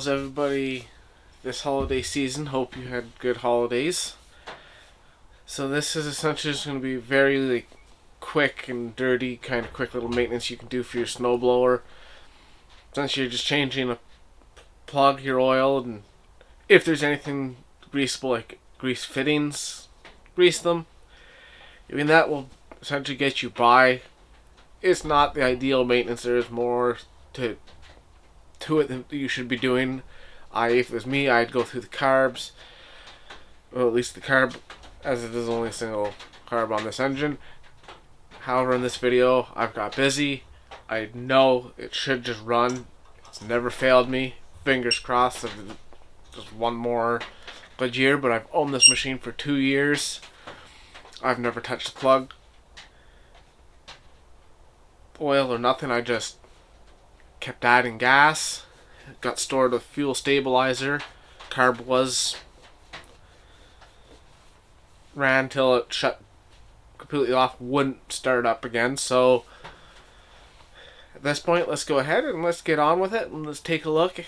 how's everybody this holiday season? Hope you had good holidays. So this is essentially just going to be very quick and dirty, kind of quick little maintenance you can do for your snowblower. Since you're just changing a plug, your oil, and if there's anything greasable like grease fittings, grease them. I mean, that will essentially get you by. It's not the ideal maintenance. There is more to it that you should be doing. If it was me, I'd go through the carbs. Well, at least the carb, as it is only a single carb on this engine. However, in this video, I've got busy. I know it should just run. It's never failed me. Fingers crossed that just one more good year, but I've owned this machine for 2 years. I've never touched the plug, oil, or nothing. I just kept adding gas. It got stored with fuel stabilizer. Carb ran till it shut completely off, wouldn't start up again. So at this point, let's go ahead and let's get on with it, and let's take a look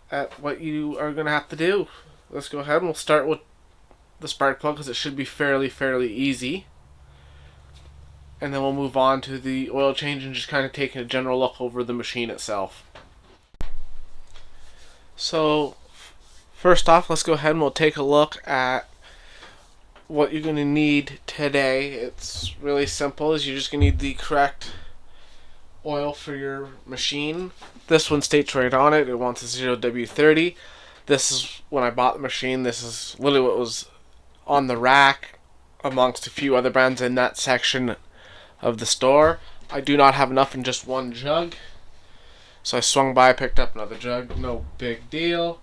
at what you are going to have to do. Let's go ahead and we'll start with the spark plug, because it should be fairly easy. And then we'll move on to the oil change and just kind of taking a general look over the machine itself. So first off, let's go ahead and we'll take a look at what you're going to need today. It's really simple. You're just going to need the correct oil for your machine. This one states right on it, it wants a 0W30. This is when I bought the machine. This is literally what was on the rack amongst a few other brands in that section of the store. I do not have enough in just one jug, so I swung by, picked up another jug. No big deal.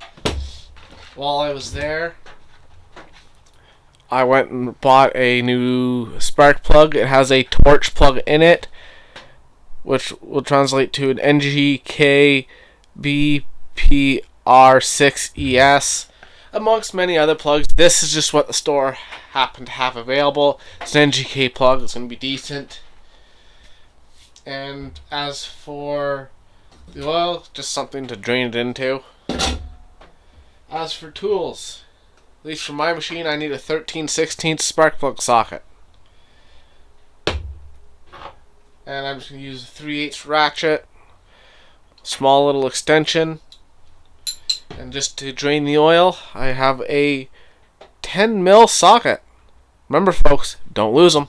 While I was there, I went and bought a new spark plug. It has a torch plug in it, which will translate to an NGK BPR6ES, amongst many other plugs. This is just what the store happened to have available. It's an NGK plug. It's going to be decent. And as for the oil, just something to drain it into. As for tools, at least for my machine, I need a 13/16 spark plug socket. And I'm just going to use a 3/8 ratchet, small little extension. And just to drain the oil, I have a 10mm socket. Remember, folks, don't lose them.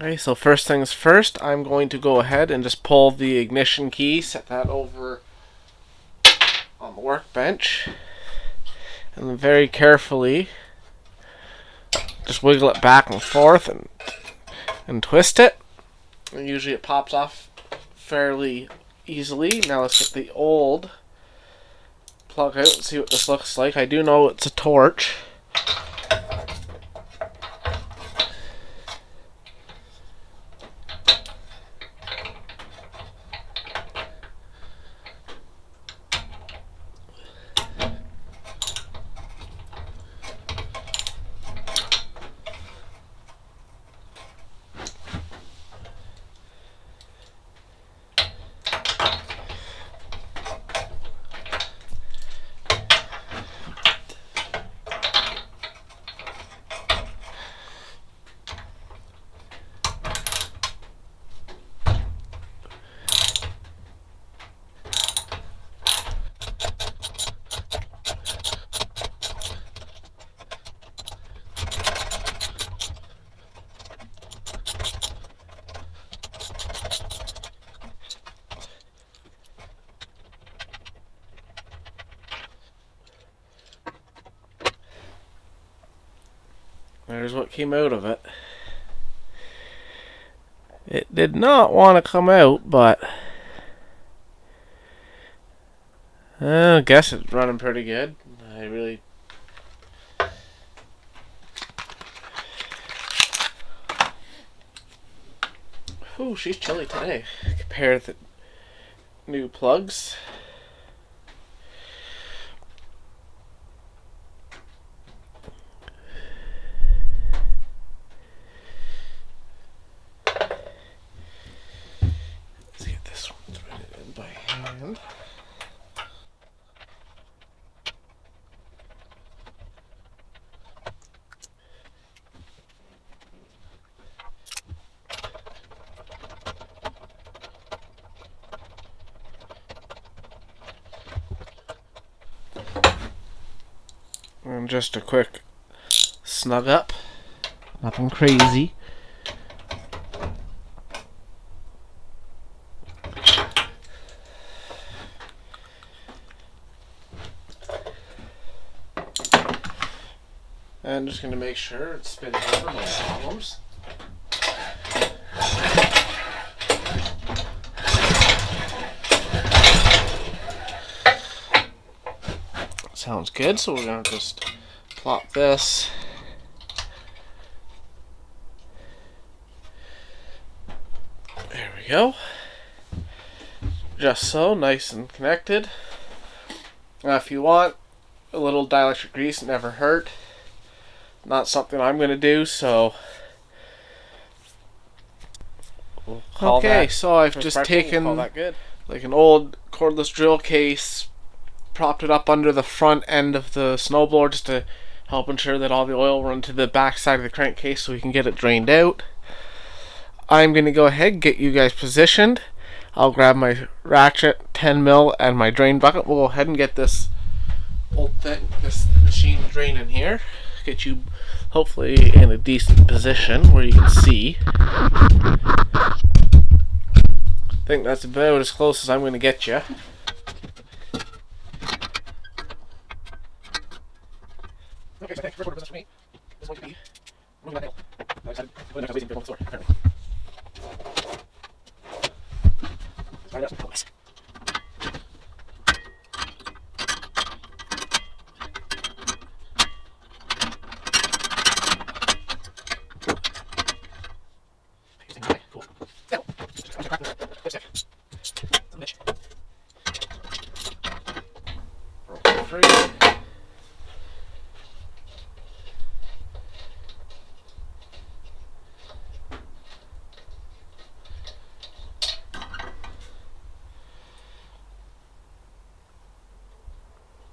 Okay, so first things first, I'm going to go ahead and just pull the ignition key, set that over on the workbench, and then very carefully just wiggle it back and forth and twist it. And usually it pops off fairly easily. Now let's get the old plug out and see what this looks like. I do know it's a torch. There's what came out of it. It did not want to come out, but I guess it's running pretty good. Ooh, she's chilly today. Compare the new plugs. hand. And just a quick snug up. Nothing crazy. And just going to make sure it spins over, no problems. Sounds good, so we're going to just plop this. There we go. Just so, nice and connected. Now if you want a little dielectric grease, never hurt. Not something I'm going to do, so we'll call that. So I've just taken like an old cordless drill case, propped it up under the front end of the snowblower just to help ensure that all the oil run to the back side of the crankcase so we can get it drained out. I'm going to go ahead and get you guys positioned. I'll grab my ratchet, 10 mil, and my drain bucket. We'll go ahead and get this old thing, this machine draining here. Get you hopefully in a decent position where you can see. I think that's about as close as I'm going to get you. Okay, so thanks for recording this for me. This is going to be moving that nail. Let's find out some progress. Cool. Now, just come to crack the dipstick. Some bitch. Roll free.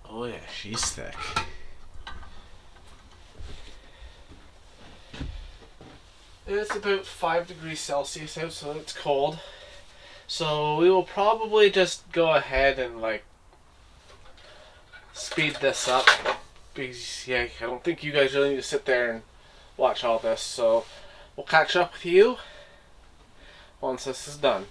Oh yeah, she's thick. It's about 5 degrees Celsius out, so it's cold. So we will probably just go ahead and like speed this up because yeah, I don't think you guys really need to sit there and watch all this. So we'll catch up with you once this is done.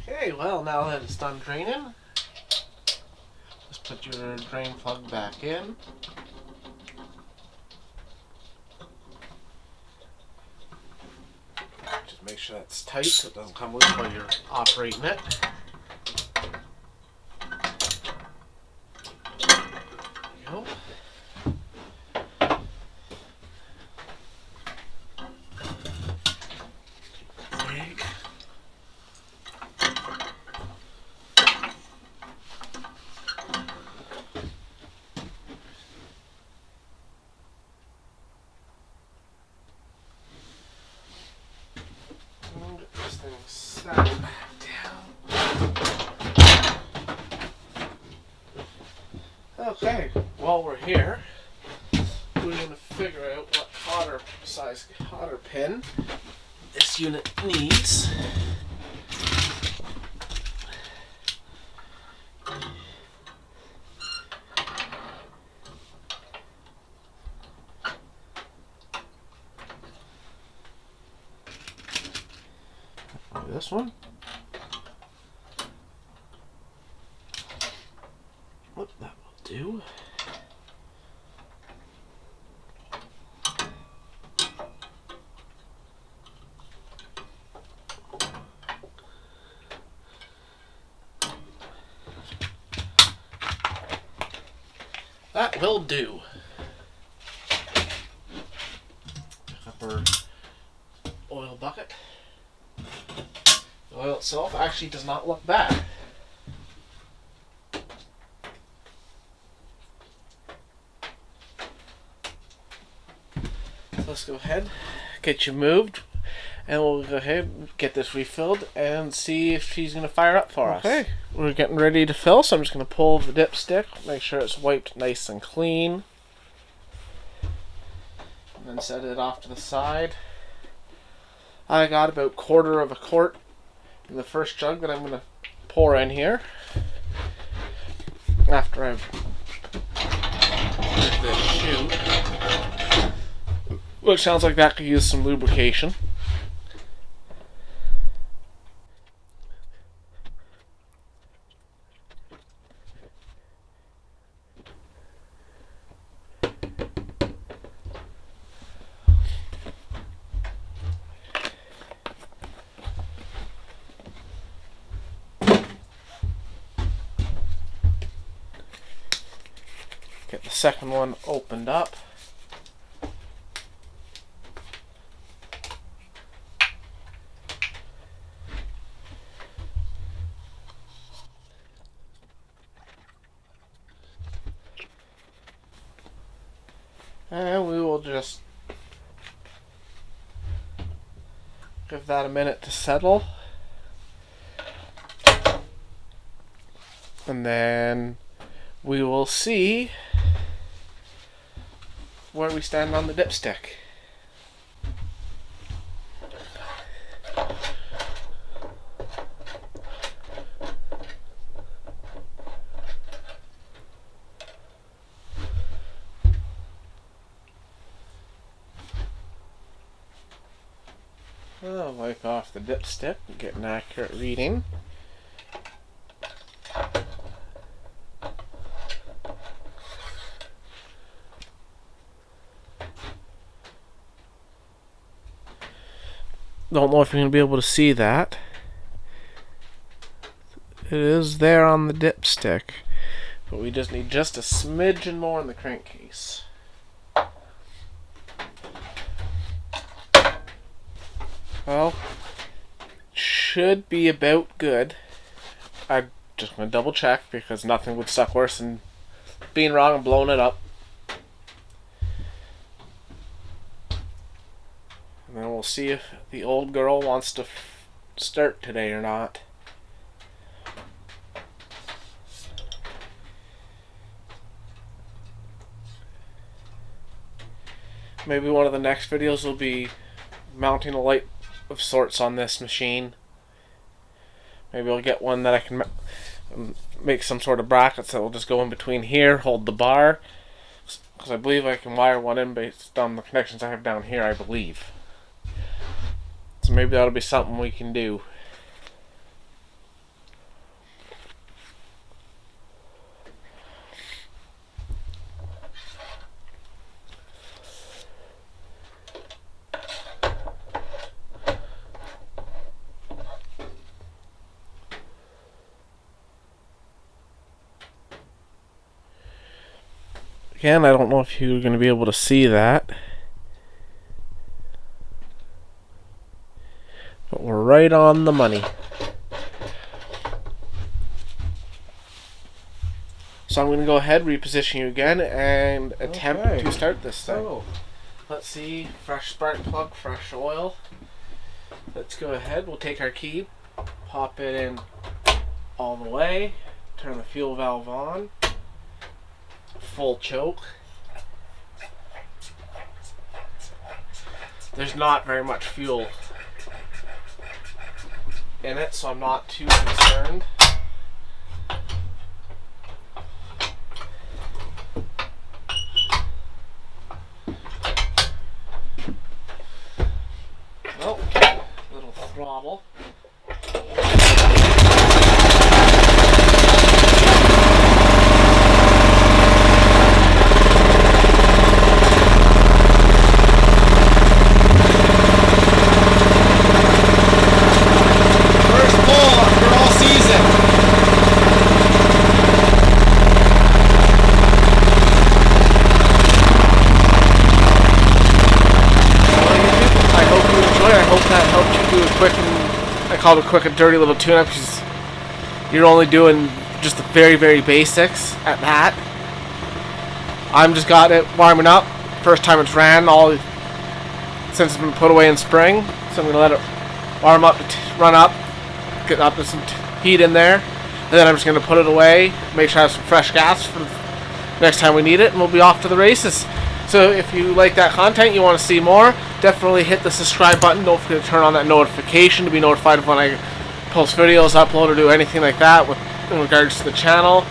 Okay, well now that it's done draining, just put your drain plug back in. Just make sure that's tight so it doesn't come loose while you're operating it. There you go. that down. Okay, while we're here, we're going to figure out what size cotter pin this unit needs. This one. What that will do. That will do. Pick up our oil bucket. The oil itself actually does not look bad. So let's go ahead, get you moved, and we'll go ahead and get this refilled and see if she's going to fire up for us. Okay, we're getting ready to fill, so I'm just going to pull the dipstick, make sure it's wiped nice and clean, and then set it off to the side. I got about 1/4 of a quart in the first jug that I'm going to pour in here after I've put this chute, which sounds like that could use some lubrication. Get the second one opened up. And we will just give that a minute to settle. And then we will see where we stand on the dipstick. I'll wipe off the dipstick and get an accurate reading. Don't know if you're going to be able to see that. It is there on the dipstick, but we just need just a smidgen more in the crankcase. Well, should be about good. I'm just going to double check because nothing would suck worse than being wrong and blowing it up. And then we'll see if the old girl wants to start today or not. Maybe one of the next videos will be mounting a light of sorts on this machine. Maybe I'll get one that I can make some sort of brackets that will just go in between here, hold the bar. Because I believe I can wire one in based on the connections I have down here, I believe. So maybe that'll be something we can do. Again, I don't know if you're going to be able to see that. But we're right on the money. So I'm going to go ahead, reposition you again, and attempt to start this thing. So, let's see, fresh spark plug, fresh oil. Let's go ahead, we'll take our key, pop it in all the way, turn the fuel valve on, full choke. There's not very much fuel in it, so I'm not too concerned. Well, little throttle. That helped you do a quick and I call it a quick and dirty little tune-up because you're only doing just the very, very basics at that. I'm just got it warming up. First time it's ran all since it's been put away in spring, so I'm gonna let it warm up, run up, get up to some heat in there, and then I'm just gonna put it away, make sure I have some fresh gas for the next time we need it, and we'll be off to the races. So if you like that content, you want to see more, definitely hit the subscribe button. Don't forget to turn on that notification to be notified of when I post videos, upload, or do anything like that in regards to the channel.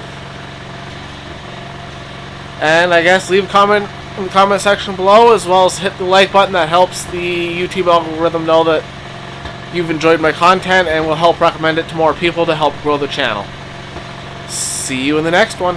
And I guess leave a comment in the comment section below, as well as hit the like button. That helps the YouTube algorithm know that you've enjoyed my content and will help recommend it to more people to help grow the channel. See you in the next one.